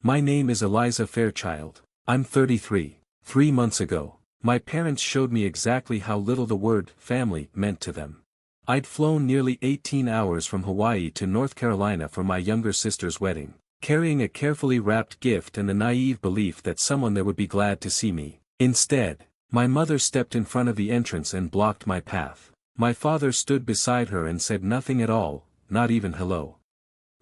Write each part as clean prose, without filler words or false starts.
My name is Eliza Fairchild. I'm 33. 3 months ago, my parents showed me exactly how little the word family meant to them. I'd flown nearly 18 hours from Hawaii to North Carolina for my younger sister's wedding, carrying a carefully wrapped gift and the naive belief that someone there would be glad to see me. Instead, my mother stepped in front of the entrance and blocked my path. My father stood beside her and said nothing at all, not even hello.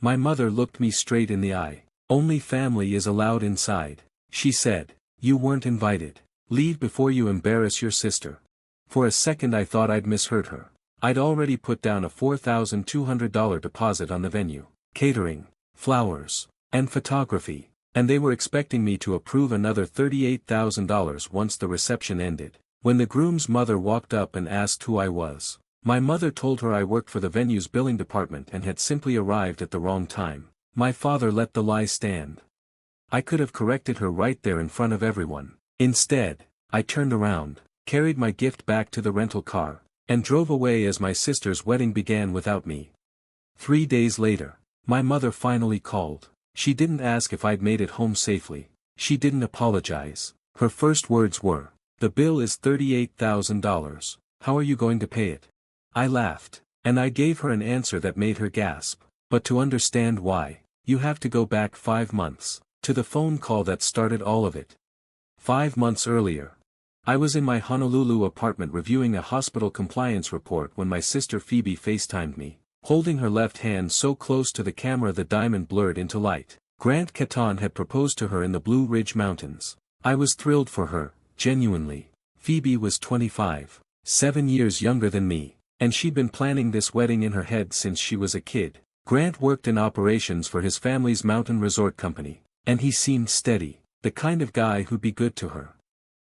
My mother looked me straight in the eye. "Only family is allowed inside," she said. "You weren't invited. Leave before you embarrass your sister." For a second I thought I'd misheard her. I'd already put down a $4,200 deposit on the venue, catering, flowers, and photography, and they were expecting me to approve another $38,000 once the reception ended. When the groom's mother walked up and asked who I was, my mother told her I worked for the venue's billing department and had simply arrived at the wrong time. My father let the lie stand. I could have corrected her right there in front of everyone. Instead, I turned around, carried my gift back to the rental car, and drove away as my sister's wedding began without me. 3 days later, my mother finally called. She didn't ask if I'd made it home safely. She didn't apologize. Her first words were, "The bill is $38,000. How are you going to pay it?" I laughed, and I gave her an answer that made her gasp. But to understand why, you have to go back 5 months, to the phone call that started all of it. 5 months earlier, I was in my Honolulu apartment reviewing a hospital compliance report when my sister Phoebe FaceTimed me, holding her left hand so close to the camera the diamond blurred into light. Grant Caton had proposed to her in the Blue Ridge Mountains. I was thrilled for her, genuinely. Phoebe was 25, 7 years younger than me, and she'd been planning this wedding in her head since she was a kid. Grant worked in operations for his family's mountain resort company, and he seemed steady, the kind of guy who'd be good to her.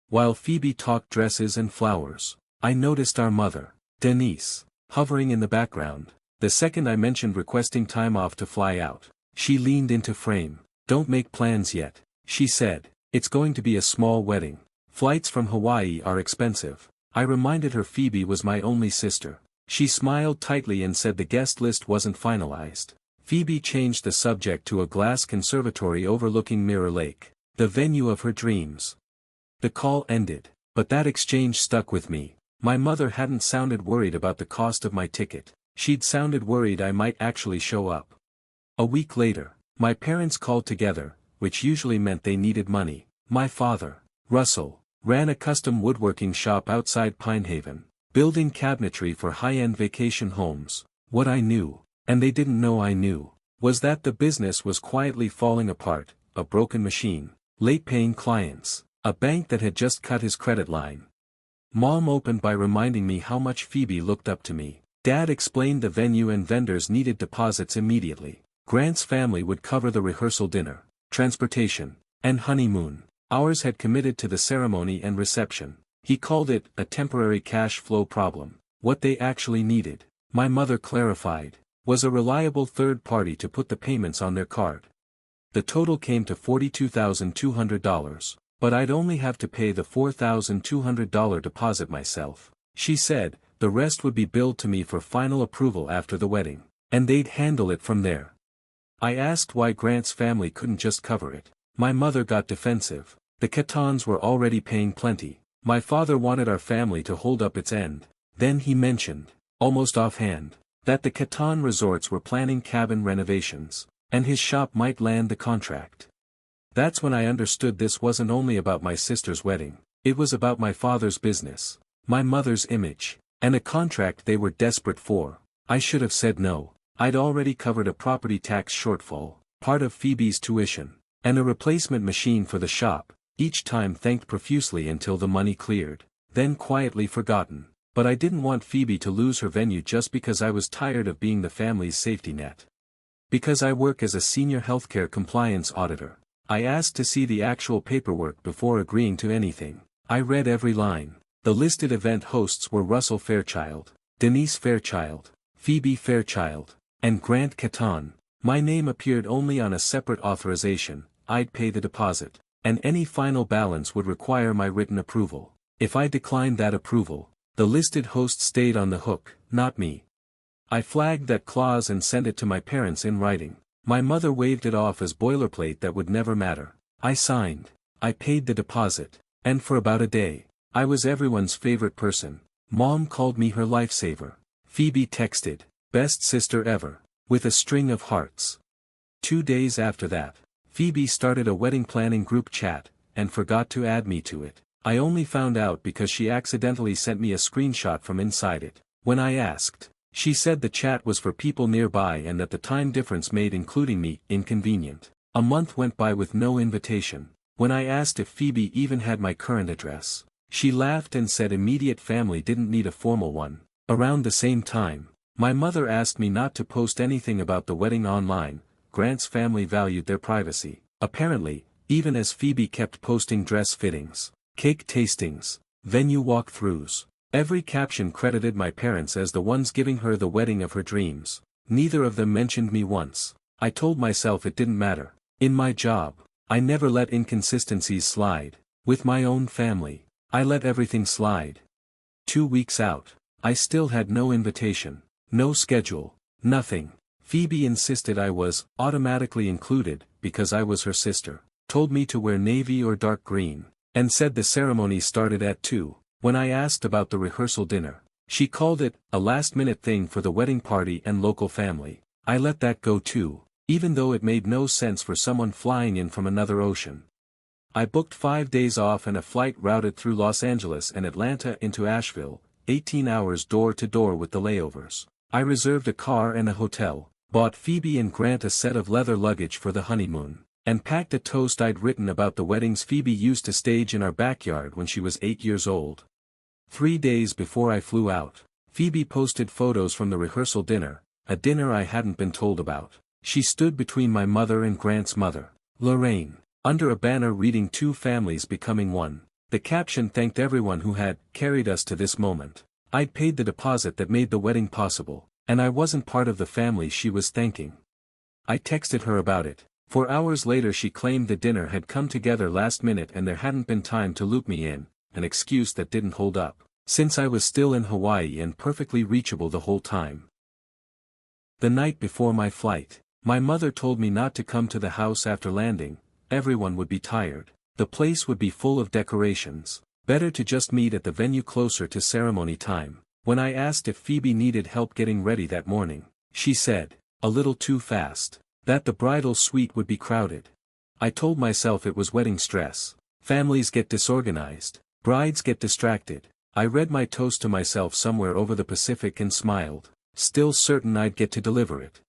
While Phoebe talked dresses and flowers, I noticed our mother, Denise, hovering in the background. The second I mentioned requesting time off to fly out, she leaned into frame. "Don't make plans yet," she said. "It's going to be a small wedding. Flights from Hawaii are expensive." I reminded her Phoebe was my only sister. She smiled tightly and said the guest list wasn't finalized. Phoebe changed the subject to a glass conservatory overlooking Mirror Lake, the venue of her dreams. The call ended, but that exchange stuck with me. My mother hadn't sounded worried about the cost of my ticket. She'd sounded worried I might actually show up. A week later, my parents called together, which usually meant they needed money. My father, Russell, ran a custom woodworking shop outside Pine Haven, building cabinetry for high-end vacation homes. What I knew, and they didn't know I knew, was that the business was quietly falling apart, a broken machine, late-paying clients, a bank that had just cut his credit line. Mom opened by reminding me how much Phoebe looked up to me. Dad explained the venue and vendors needed deposits immediately. Grant's family would cover the rehearsal dinner, transportation, and honeymoon. Ours had committed to the ceremony and reception. He called it a temporary cash flow problem. What they actually needed, my mother clarified, was a reliable third party to put the payments on their card. The total came to $42,200, but I'd only have to pay the $4,200 deposit myself. She said, the rest would be billed to me for final approval after the wedding, and they'd handle it from there. I asked why Grant's family couldn't just cover it. My mother got defensive. The Catons were already paying plenty. My father wanted our family to hold up its end. Then he mentioned, almost offhand, that the Caton resorts were planning cabin renovations, and his shop might land the contract. That's when I understood this wasn't only about my sister's wedding, it was about my father's business, my mother's image, and a contract they were desperate for. I should have said no. I'd already covered a property tax shortfall, part of Phoebe's tuition, and a replacement machine for the shop, each time thanked profusely until the money cleared, then quietly forgotten. But I didn't want Phoebe to lose her venue just because I was tired of being the family's safety net. Because I work as a senior healthcare compliance auditor, I asked to see the actual paperwork before agreeing to anything. I read every line. The listed event hosts were Russell Fairchild, Denise Fairchild, Phoebe Fairchild, and Grant Caton. My name appeared only on a separate authorization. I'd pay the deposit, and any final balance would require my written approval. If I declined that approval, the listed host stayed on the hook, not me. I flagged that clause and sent it to my parents in writing. My mother waved it off as boilerplate that would never matter. I signed. I paid the deposit. And for about a day, I was everyone's favorite person. Mom called me her lifesaver. Phoebe texted, "Best sister ever," with a string of hearts. 2 days after that, Phoebe started a wedding planning group chat, and forgot to add me to it. I only found out because she accidentally sent me a screenshot from inside it. When I asked, she said the chat was for people nearby and that the time difference made including me inconvenient. A month went by with no invitation. When I asked if Phoebe even had my current address, she laughed and said immediate family didn't need a formal one. Around the same time, my mother asked me not to post anything about the wedding online. Grant's family valued their privacy. Apparently, even as Phoebe kept posting dress fittings, cake tastings, venue walkthroughs, every caption credited my parents as the ones giving her the wedding of her dreams. Neither of them mentioned me once. I told myself it didn't matter. In my job, I never let inconsistencies slide. With my own family, I let everything slide. 2 weeks out, I still had no invitation, no schedule, nothing. Phoebe insisted I was automatically included because I was her sister, told me to wear navy or dark green, and said the ceremony started at 2. When I asked about the rehearsal dinner, she called it a last-minute thing for the wedding party and local family. I let that go too, even though it made no sense for someone flying in from another ocean. I booked 5 days off and a flight routed through Los Angeles and Atlanta into Asheville, 18 hours door to door with the layovers. I reserved a car and a hotel, bought Phoebe and Grant a set of leather luggage for the honeymoon, and packed a toast I'd written about the weddings Phoebe used to stage in our backyard when she was 8 years old. 3 days before I flew out, Phoebe posted photos from the rehearsal dinner, a dinner I hadn't been told about. She stood between my mother and Grant's mother, Lorraine, under a banner reading "Two families becoming one." The caption thanked everyone who had carried us to this moment. I'd paid the deposit that made the wedding possible, and I wasn't part of the family she was thanking. I texted her about it. 4 hours later she claimed the dinner had come together last minute and there hadn't been time to loop me in, an excuse that didn't hold up, since I was still in Hawaii and perfectly reachable the whole time. The night before my flight, my mother told me not to come to the house after landing. Everyone would be tired. The place would be full of decorations. Better to just meet at the venue closer to ceremony time. When I asked if Phoebe needed help getting ready that morning, she said, a little too fast, that the bridal suite would be crowded. I told myself it was wedding stress. Families get disorganized. Brides get distracted. I read my toast to myself somewhere over the Pacific and smiled, still certain I'd get to deliver it.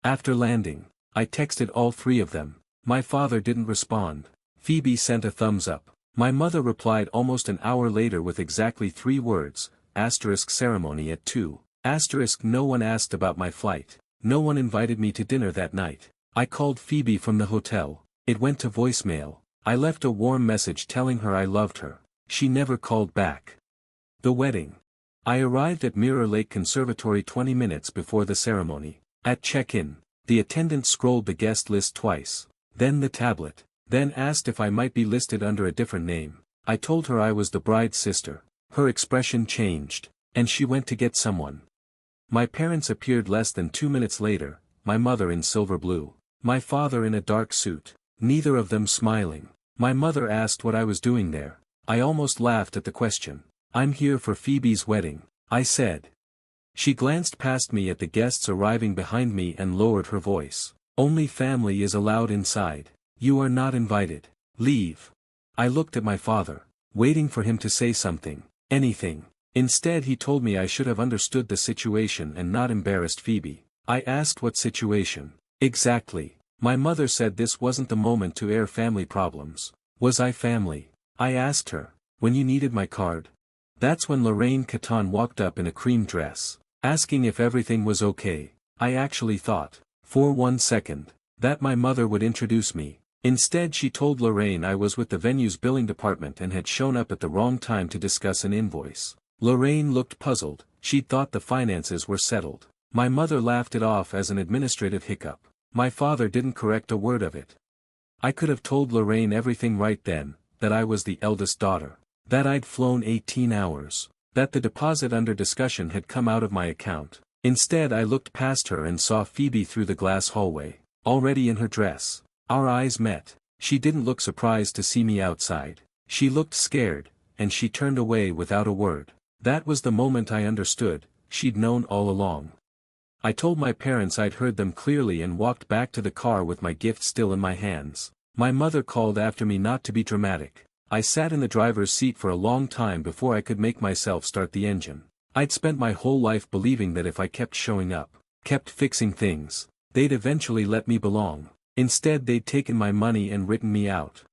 After landing, I texted all 3 of them. My father didn't respond. Phoebe sent a thumbs up. My mother replied almost an hour later with exactly 3 words, *ceremony at 2. No one asked about my flight. No one invited me to dinner that night. I called Phoebe from the hotel. It went to voicemail. I left a warm message telling her I loved her. She never called back. The wedding. I arrived at Mirror Lake Conservatory 20 minutes before the ceremony. At check-in, the attendant scrolled the guest list twice, then the tablet, then asked if I might be listed under a different name. I told her I was the bride's sister. Her expression changed, and she went to get someone. My parents appeared less than 2 minutes later, my mother in silver blue, my father in a dark suit, neither of them smiling. My mother asked what I was doing there. I almost laughed at the question. I'm here for Phoebe's wedding, I said. She glanced past me at the guests arriving behind me and lowered her voice. Only family is allowed inside. You are not invited. Leave. I looked at my father, waiting for him to say something, anything. Instead he told me I should have understood the situation and not embarrassed Phoebe. I asked what situation. Exactly. My mother said this wasn't the moment to air family problems. Was I family? I asked her. When you needed my card? That's when Lorraine Caton walked up in a cream dress, asking if everything was okay. I actually thought, for 1 second, that my mother would introduce me. Instead she told Lorraine I was with the venue's billing department and had shown up at the wrong time to discuss an invoice. Lorraine looked puzzled. She'd thought the finances were settled. My mother laughed it off as an administrative hiccup. My father didn't correct a word of it. I could have told Lorraine everything right then, that I was the eldest daughter, that I'd flown 18 hours, that the deposit under discussion had come out of my account. Instead I looked past her and saw Phoebe through the glass hallway. already in her dress. Our eyes met. She didn't look surprised to see me outside. She looked scared, and she turned away without a word. That was the moment I understood, she'd known all along. I told my parents I'd heard them clearly and walked back to the car with my gift still in my hands. My mother called after me not to be dramatic. I sat in the driver's seat for a long time before I could make myself start the engine. I'd spent my whole life believing that if I kept showing up, kept fixing things, they'd eventually let me belong. Instead they'd taken my money and written me out.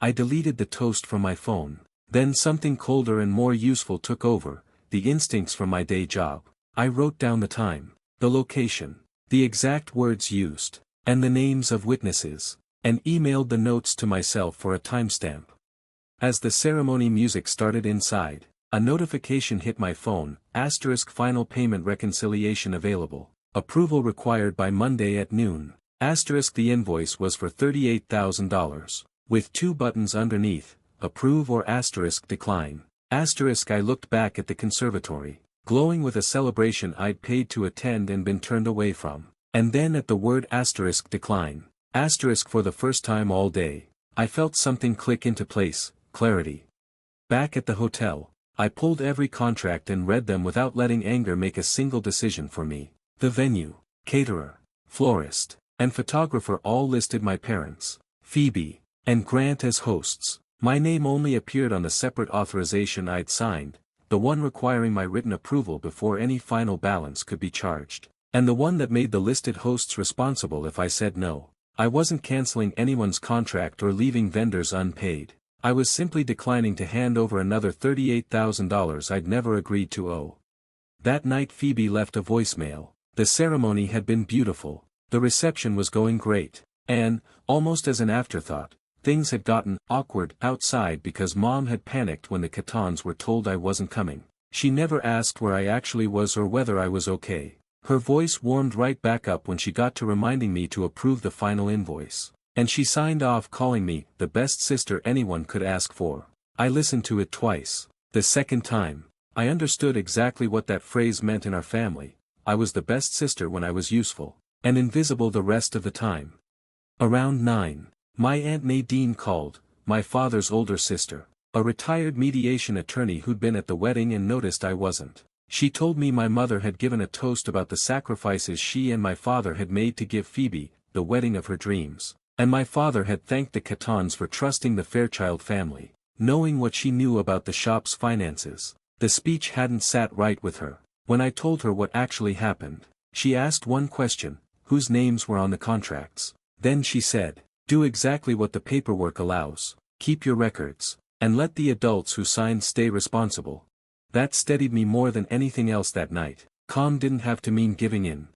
I deleted the toast from my phone. Then something colder and more useful took over, the instincts from my day job. I wrote down the time, the location, the exact words used, and the names of witnesses, and emailed the notes to myself for a timestamp. As the ceremony music started inside, a notification hit my phone, * final payment reconciliation available, approval required by Monday at noon, * the invoice was for $38,000, with 2 buttons underneath, approve or * decline. I looked back at the conservatory, glowing with a celebration I'd paid to attend and been turned away from, and then at the word * decline, * for the first time all day, I felt something click into place, clarity. Back at the hotel, I pulled every contract and read them without letting anger make a single decision for me. The venue, caterer, florist, and photographer all listed my parents, Phoebe, and Grant as hosts. My name only appeared on the separate authorization I'd signed, the one requiring my written approval before any final balance could be charged, and the one that made the listed hosts responsible if I said no. I wasn't canceling anyone's contract or leaving vendors unpaid. I was simply declining to hand over another $38,000 I'd never agreed to owe. That night Phoebe left a voicemail. The ceremony had been beautiful, the reception was going great, and, almost as an afterthought, things had gotten awkward outside because Mom had panicked when the Catons were told I wasn't coming. She never asked where I actually was or whether I was okay. Her voice warmed right back up when she got to reminding me to approve the final invoice. And she signed off calling me the best sister anyone could ask for. I listened to it twice. The second time, I understood exactly what that phrase meant in our family. I was the best sister when I was useful, and invisible the rest of the time. Around 9, my Aunt Nadine called, my father's older sister, a retired mediation attorney who'd been at the wedding and noticed I wasn't. She told me my mother had given a toast about the sacrifices she and my father had made to give Phoebe the wedding of her dreams. And my father had thanked the Catons for trusting the Fairchild family, knowing what she knew about the shop's finances. The speech hadn't sat right with her. When I told her what actually happened, she asked one question: whose names were on the contracts? Then she said, do exactly what the paperwork allows, keep your records, and let the adults who signed stay responsible. That steadied me more than anything else that night. Calm didn't have to mean giving in.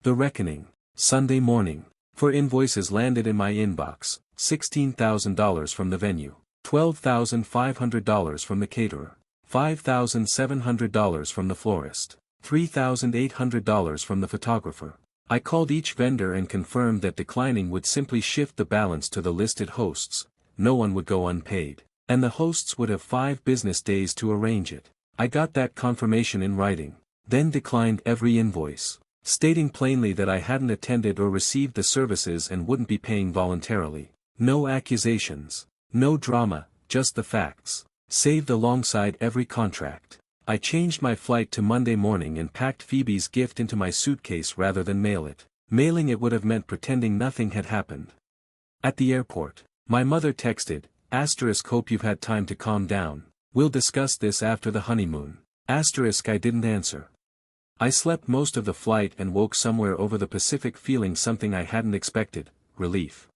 The reckoning, Sunday morning. 4 invoices landed in my inbox, $16,000 from the venue, $12,500 from the caterer, $5,700 from the florist, $3,800 from the photographer. I called each vendor and confirmed that declining would simply shift the balance to the listed hosts, no one would go unpaid, and the hosts would have 5 business days to arrange it. I got that confirmation in writing, then declined every invoice, stating plainly that I hadn't attended or received the services and wouldn't be paying voluntarily. No accusations, no drama, just the facts, saved alongside every contract. I changed my flight to Monday morning and packed Phoebe's gift into my suitcase rather than mail it. Mailing it would have meant pretending nothing had happened. At the airport, my mother texted, * hope you've had time to calm down, we'll discuss this after the honeymoon. * I didn't answer. I slept most of the flight and woke somewhere over the Pacific feeling something I hadn't expected, relief.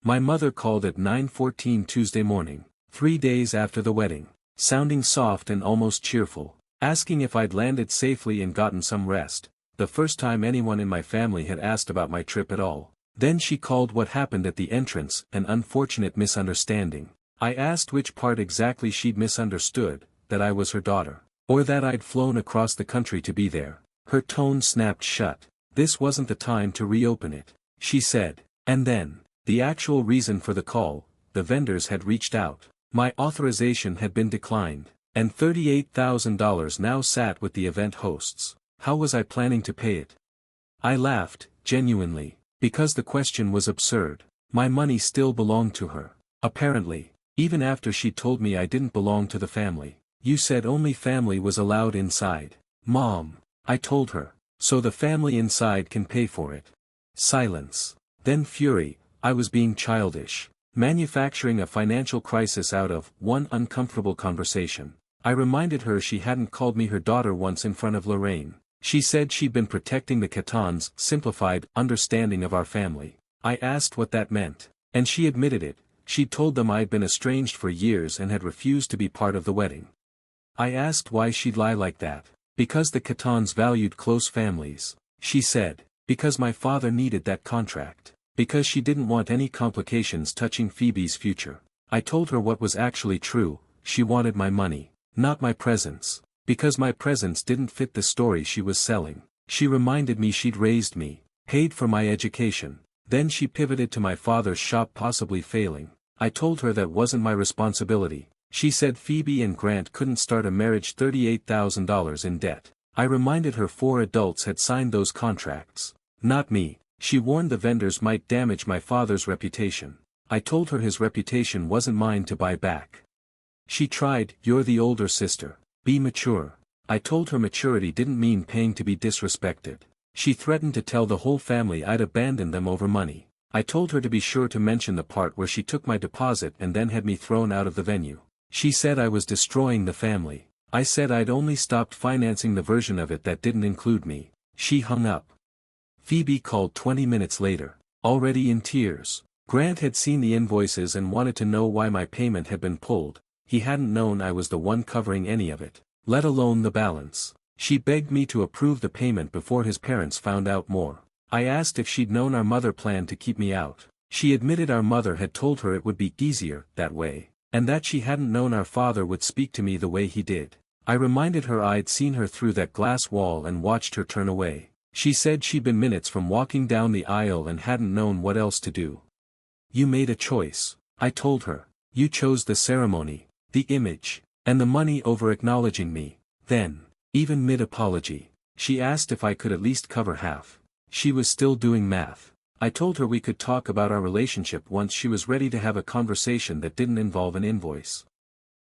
My mother called at 9:14 Tuesday morning, 3 days after the wedding, sounding soft and almost cheerful, asking if I'd landed safely and gotten some rest, the first time anyone in my family had asked about my trip at all. Then she called what happened at the entrance an unfortunate misunderstanding. I asked which part exactly she'd misunderstood, that I was her daughter, or that I'd flown across the country to be there. Her tone snapped shut. This wasn't the time to reopen it, she said. And then, the actual reason for the call: the vendors had reached out. My authorization had been declined, and $38,000 now sat with the event hosts. How was I planning to pay it? I laughed, genuinely. because the question was absurd. My money still belonged to her. Apparently, even after she told me I didn't belong to the family. You said only family was allowed inside. Mom, I told her, so the family inside can pay for it. Silence. Then fury. I was being childish. Manufacturing a financial crisis out of one uncomfortable conversation. I reminded her she hadn't called me her daughter once in front of Lorraine. She said she'd been protecting the Catons' simplified understanding of our family. I asked what that meant, and she admitted it. She'd told them I'd been estranged for years and had refused to be part of the wedding. I asked why she'd lie like that. Because the Catons valued close families, she said. Because my father needed that contract. Because she didn't want any complications touching Phoebe's future. I told her what was actually true. She wanted my money, not my presence. Because my presence didn't fit the story she was selling. She reminded me she'd raised me, paid for my education. Then she pivoted to my father's shop possibly failing. I told her that wasn't my responsibility. She said Phoebe and Grant couldn't start a marriage $38,000 in debt. I reminded her 4 adults had signed those contracts. Not me. She warned the vendors might damage my father's reputation. I told her his reputation wasn't mine to buy back. She tried. You're the older sister. Be mature. I told her maturity didn't mean paying to be disrespected. She threatened to tell the whole family I'd abandoned them over money. I told her to be sure to mention the part where she took my deposit and then had me thrown out of the venue. She said I was destroying the family. I said I'd only stopped financing the version of it that didn't include me. She hung up. Phoebe called 20 minutes later, already in tears. Grant had seen the invoices and wanted to know why my payment had been pulled. He hadn't known I was the one covering any of it, let alone the balance. She begged me to approve the payment before his parents found out more. I asked if she'd known our mother planned to keep me out. She admitted our mother had told her it would be easier that way, and that she hadn't known our father would speak to me the way he did. I reminded her I'd seen her through that glass wall and watched her turn away. She said she'd been minutes from walking down the aisle and hadn't known what else to do. You made a choice, I told her. You chose the ceremony, the image, and the money over acknowledging me. Then, even mid-apology, she asked if I could at least cover half. She was still doing math. I told her we could talk about our relationship once she was ready to have a conversation that didn't involve an invoice.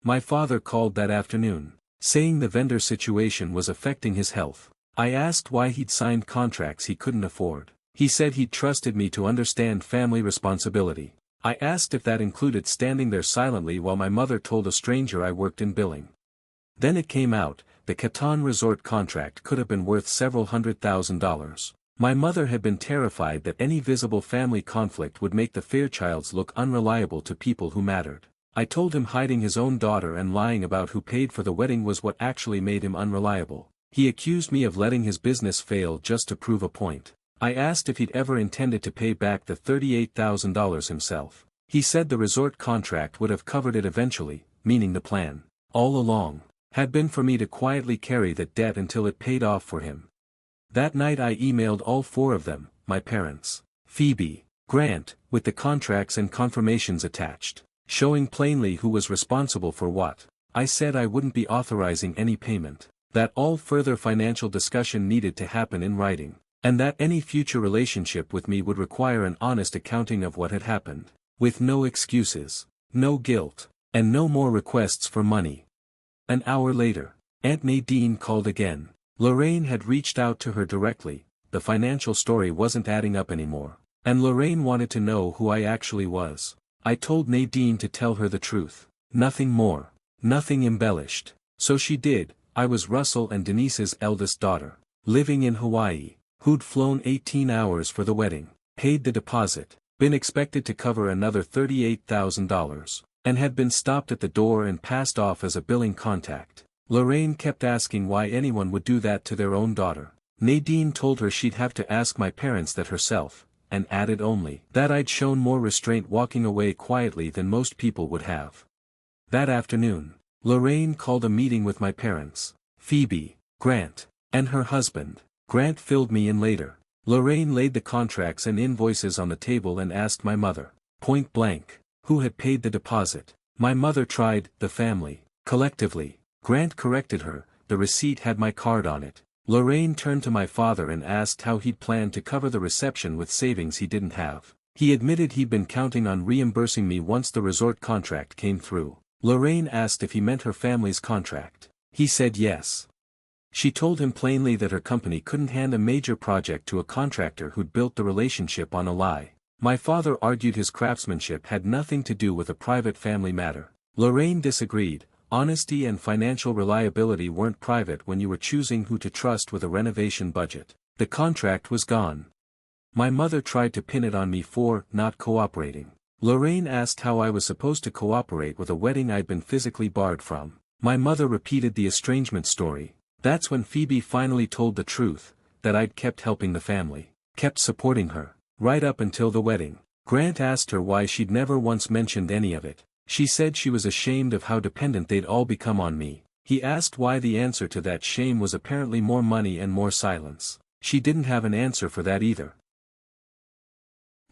My father called that afternoon, saying the vendor situation was affecting his health. I asked why he'd signed contracts he couldn't afford. He said he'd trusted me to understand family responsibility. I asked if that included standing there silently while my mother told a stranger I worked in billing. Then it came out, the Caton Resort contract could have been worth several $100,000. My mother had been terrified that any visible family conflict would make the Fairchilds look unreliable to people who mattered. I told him hiding his own daughter and lying about who paid for the wedding was what actually made him unreliable. He accused me of letting his business fail just to prove a point. I asked if he'd ever intended to pay back the $38,000 himself. He said the resort contract would have covered it eventually, meaning the plan, all along, had been for me to quietly carry that debt until it paid off for him. That night I emailed all 4 of them, my parents, Phoebe, Grant, with the contracts and confirmations attached, showing plainly who was responsible for what. I said I wouldn't be authorizing any payment, that all further financial discussion needed to happen in writing, and that any future relationship with me would require an honest accounting of what had happened, with no excuses, no guilt, and no more requests for money. An hour later, Aunt Nadine called again. Lorraine had reached out to her directly. The financial story wasn't adding up anymore, and Lorraine wanted to know who I actually was. I told Nadine to tell her the truth. Nothing more. Nothing embellished. So she did. I was Russell and Denise's eldest daughter, living in Hawaii, who'd flown 18 hours for the wedding, paid the deposit, been expected to cover another $38,000, and had been stopped at the door and passed off as a billing contact. Lorraine kept asking why anyone would do that to their own daughter. Nadine told her she'd have to ask my parents that herself, and added only that I'd shown more restraint walking away quietly than most people would have. That afternoon, Lorraine called a meeting with my parents, Phoebe, Grant, and her husband. Grant filled me in later. Lorraine laid the contracts and invoices on the table and asked my mother, point blank, who had paid the deposit. My mother tried, the family, collectively. Grant corrected her, the receipt had my card on it. Lorraine turned to my father and asked how he'd planned to cover the reception with savings he didn't have. He admitted he'd been counting on reimbursing me once the resort contract came through. Lorraine asked if he meant her family's contract. He said yes. She told him plainly that her company couldn't hand a major project to a contractor who'd built the relationship on a lie. My father argued his craftsmanship had nothing to do with a private family matter. Lorraine disagreed. Honesty and financial reliability weren't private when you were choosing who to trust with a renovation budget. The contract was gone. My mother tried to pin it on me for not cooperating. Lorraine asked how I was supposed to cooperate with a wedding I'd been physically barred from. My mother repeated the estrangement story. That's when Phoebe finally told the truth, that I'd kept helping the family, kept supporting her, right up until the wedding. Grant asked her why she'd never once mentioned any of it. She said she was ashamed of how dependent they'd all become on me. He asked why the answer to that shame was apparently more money and more silence. She didn't have an answer for that either.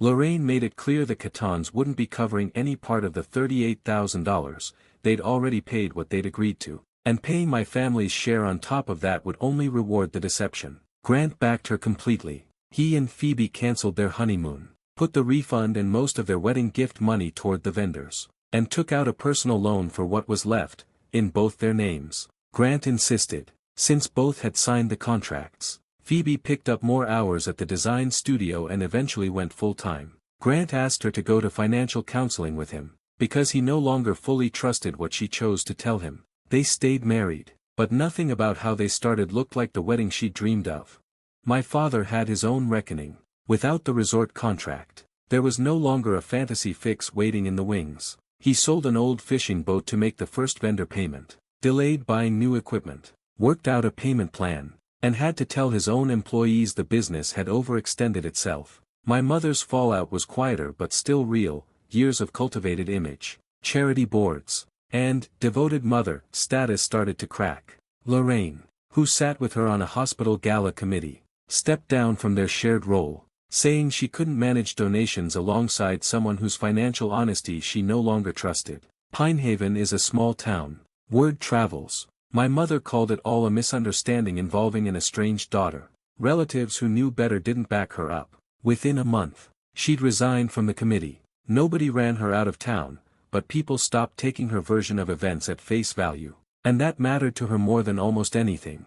Lorraine made it clear the Catons wouldn't be covering any part of the $38,000, they'd already paid what they'd agreed to, and paying my family's share on top of that would only reward the deception. Grant backed her completely. He and Phoebe canceled their honeymoon, put the refund and most of their wedding gift money toward the vendors, and took out a personal loan for what was left, in both their names. Grant insisted. Since both had signed the contracts, Phoebe picked up more hours at the design studio and eventually went full-time. Grant asked her to go to financial counseling with him, because he no longer fully trusted what she chose to tell him. They stayed married, but nothing about how they started looked like the wedding she dreamed of. My father had his own reckoning. Without the resort contract, there was no longer a fantasy fix waiting in the wings. He sold an old fishing boat to make the first vendor payment, delayed buying new equipment, worked out a payment plan, and had to tell his own employees the business had overextended itself. My mother's fallout was quieter but still real, years of cultivated image, charity boards, and devoted mother status started to crack. Lorraine, who sat with her on a hospital gala committee, stepped down from their shared role, saying she couldn't manage donations alongside someone whose financial honesty she no longer trusted. Pinehaven is a small town. Word travels. My mother called it all a misunderstanding involving an estranged daughter. Relatives who knew better didn't back her up. Within a month, she'd resigned from the committee. Nobody ran her out of town, but people stopped taking her version of events at face value, and that mattered to her more than almost anything.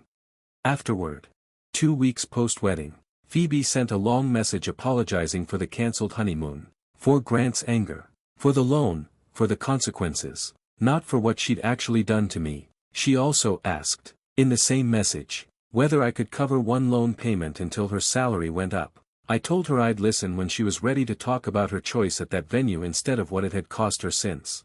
Afterward, 2 weeks post-wedding, Phoebe sent a long message apologizing for the cancelled honeymoon, for Grant's anger, for the loan, for the consequences, not for what she'd actually done to me. She also asked, in the same message, whether I could cover one loan payment until her salary went up. I told her I'd listen when she was ready to talk about her choice at that venue instead of what it had cost her since.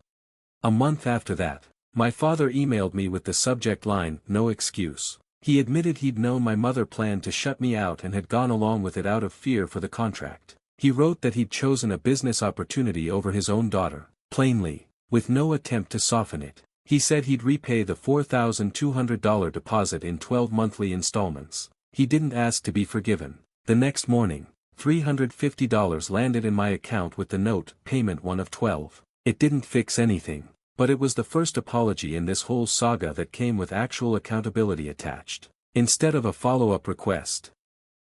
A month after that, my father emailed me with the subject line, "No excuse." He admitted he'd known my mother planned to shut me out and had gone along with it out of fear for the contract. He wrote that he'd chosen a business opportunity over his own daughter, plainly, with no attempt to soften it. He said he'd repay the $4,200 deposit in 12 monthly installments. He didn't ask to be forgiven. The next morning, $350 landed in my account with the note, payment 1 of 12. It didn't fix anything, but it was the first apology in this whole saga that came with actual accountability attached, instead of a follow-up request.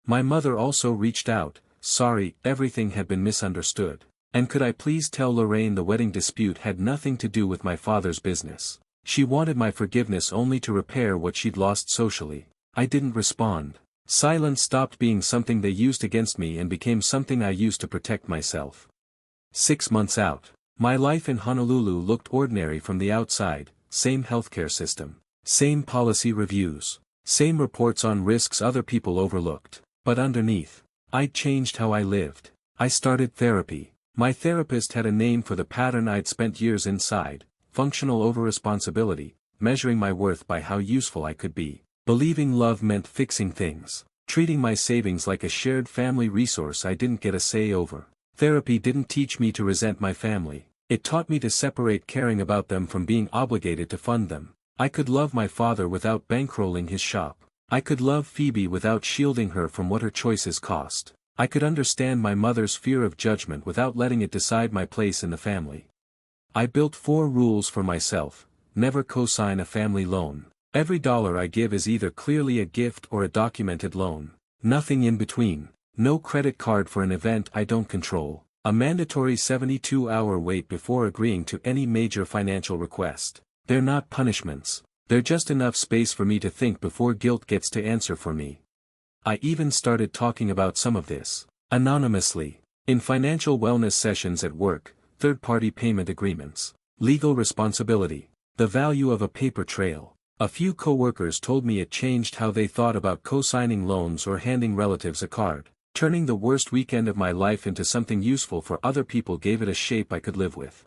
My mother also reached out, sorry, everything had been misunderstood. And could I please tell Lorraine the wedding dispute had nothing to do with my father's business. She wanted my forgiveness only to repair what she'd lost socially. I didn't respond. Silence stopped being something they used against me and became something I used to protect myself. 6 months out, my life in Honolulu looked ordinary from the outside, same healthcare system, same policy reviews, same reports on risks other people overlooked. But underneath, I'd changed how I lived. I started therapy. My therapist had a name for the pattern I'd spent years inside, functional over-responsibility, measuring my worth by how useful I could be, believing love meant fixing things, treating my savings like a shared family resource I didn't get a say over. Therapy didn't teach me to resent my family, it taught me to separate caring about them from being obligated to fund them. I could love my father without bankrolling his shop. I could love Phoebe without shielding her from what her choices cost. I could understand my mother's fear of judgment without letting it decide my place in the family. I built 4 rules for myself: never co-sign a family loan, Every dollar I give is either clearly a gift or a documented loan. Nothing in between. No credit card for an event I don't control. A mandatory 72-hour wait before agreeing to any major financial request. They're not punishments. They're just enough space for me to think before guilt gets to answer for me. I even started talking about some of this anonymously. In financial wellness sessions at work, third-party payment agreements, legal responsibility, the value of a paper trail. A few coworkers told me it changed how they thought about co-signing loans or handing relatives a card. Turning the worst weekend of my life into something useful for other people gave it a shape I could live with.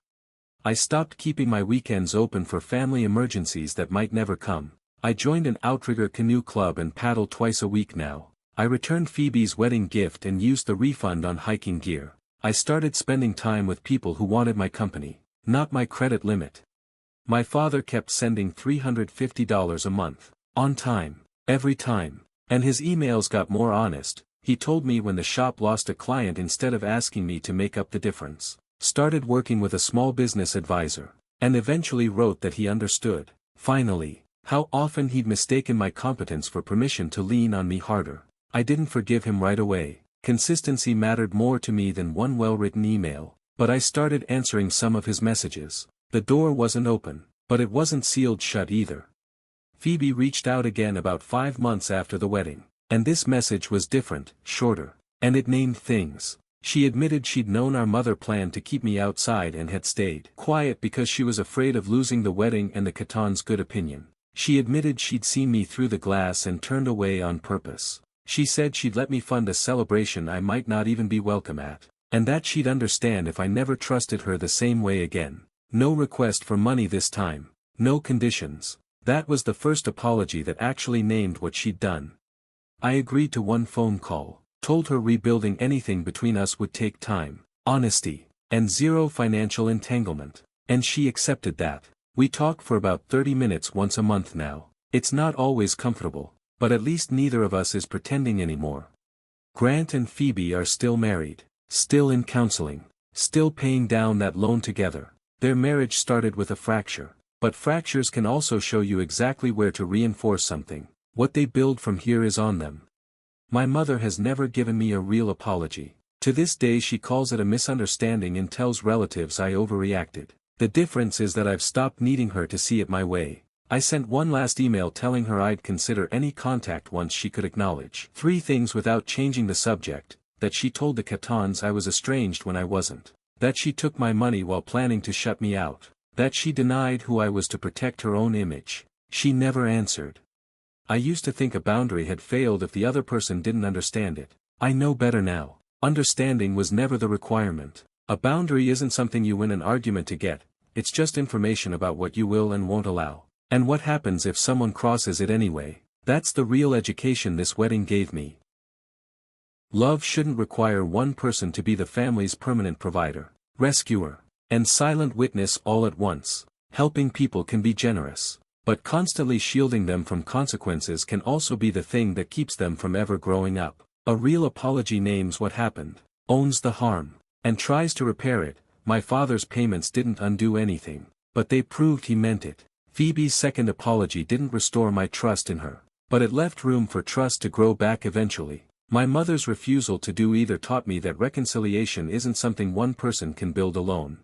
I stopped keeping my weekends open for family emergencies that might never come. I joined an outrigger canoe club and paddle twice a week now. I returned Phoebe's wedding gift and used the refund on hiking gear. I started spending time with people who wanted my company, not my credit limit. My father kept sending $350 a month, on time, every time, and his emails got more honest. He told me when the shop lost a client instead of asking me to make up the difference. Started working with a small business advisor, and eventually wrote that he understood, finally, how often he'd mistaken my competence for permission to lean on me harder. I didn't forgive him right away. Consistency mattered more to me than one well-written email, but I started answering some of his messages. The door wasn't open, but it wasn't sealed shut either. Phoebe reached out again about 5 months after the wedding, and this message was different, shorter, and it named things. She admitted she'd known our mother planned to keep me outside and had stayed quiet because she was afraid of losing the wedding and the Caton's good opinion. She admitted she'd seen me through the glass and turned away on purpose. She said she'd let me fund a celebration I might not even be welcome at, and that she'd understand if I never trusted her the same way again. No request for money this time, no conditions. That was the first apology that actually named what she'd done. I agreed to one phone call, told her rebuilding anything between us would take time, honesty, and zero financial entanglement, and she accepted that. We talk for about 30 minutes once a month now. It's not always comfortable, but at least neither of us is pretending anymore. Grant and Phoebe are still married, still in counseling, still paying down that loan together. Their marriage started with a fracture, but fractures can also show you exactly where to reinforce something. What they build from here is on them. My mother has never given me a real apology. To this day she calls it a misunderstanding and tells relatives I overreacted. The difference is that I've stopped needing her to see it my way. I sent one last email telling her I'd consider any contact once she could acknowledge 3 things without changing the subject: that she told the Catons I was estranged when I wasn't, that she took my money while planning to shut me out, that she denied who I was to protect her own image. She never answered. I used to think a boundary had failed if the other person didn't understand it. I know better now. Understanding was never the requirement. A boundary isn't something you win an argument to get, it's just information about what you will and won't allow. And what happens if someone crosses it anyway. That's the real education this wedding gave me. Love shouldn't require one person to be the family's permanent provider, rescuer, and silent witness all at once. Helping people can be generous, but constantly shielding them from consequences can also be the thing that keeps them from ever growing up. A real apology names what happened, owns the harm, and tries to repair it. My father's payments didn't undo anything, but they proved he meant it. Phoebe's second apology didn't restore my trust in her, but it left room for trust to grow back eventually. My mother's refusal to do either taught me that reconciliation isn't something one person can build alone.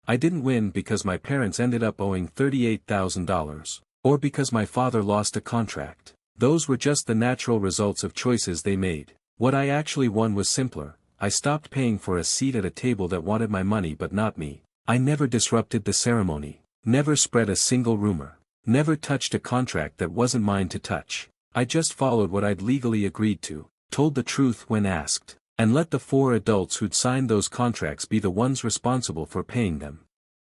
I didn't win because my parents ended up owing $38,000, or because my father lost a contract. Those were just the natural results of choices they made. What I actually won was simpler. I stopped paying for a seat at a table that wanted my money but not me. I never disrupted the ceremony, never spread a single rumor, never touched a contract that wasn't mine to touch. I just followed what I'd legally agreed to, told the truth when asked, and let the 4 adults who'd signed those contracts be the ones responsible for paying them.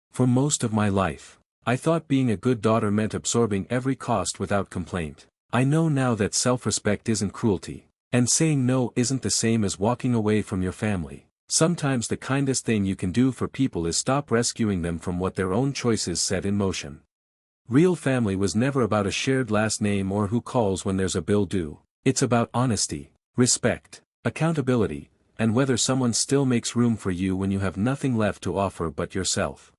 For most of my life, I thought being a good daughter meant absorbing every cost without complaint. I know now that self-respect isn't cruelty, and saying no isn't the same as walking away from your family. Sometimes the kindest thing you can do for people is stop rescuing them from what their own choices set in motion. Real family was never about a shared last name or who calls when there's a bill due. It's about honesty, respect, accountability, and whether someone still makes room for you when you have nothing left to offer but yourself.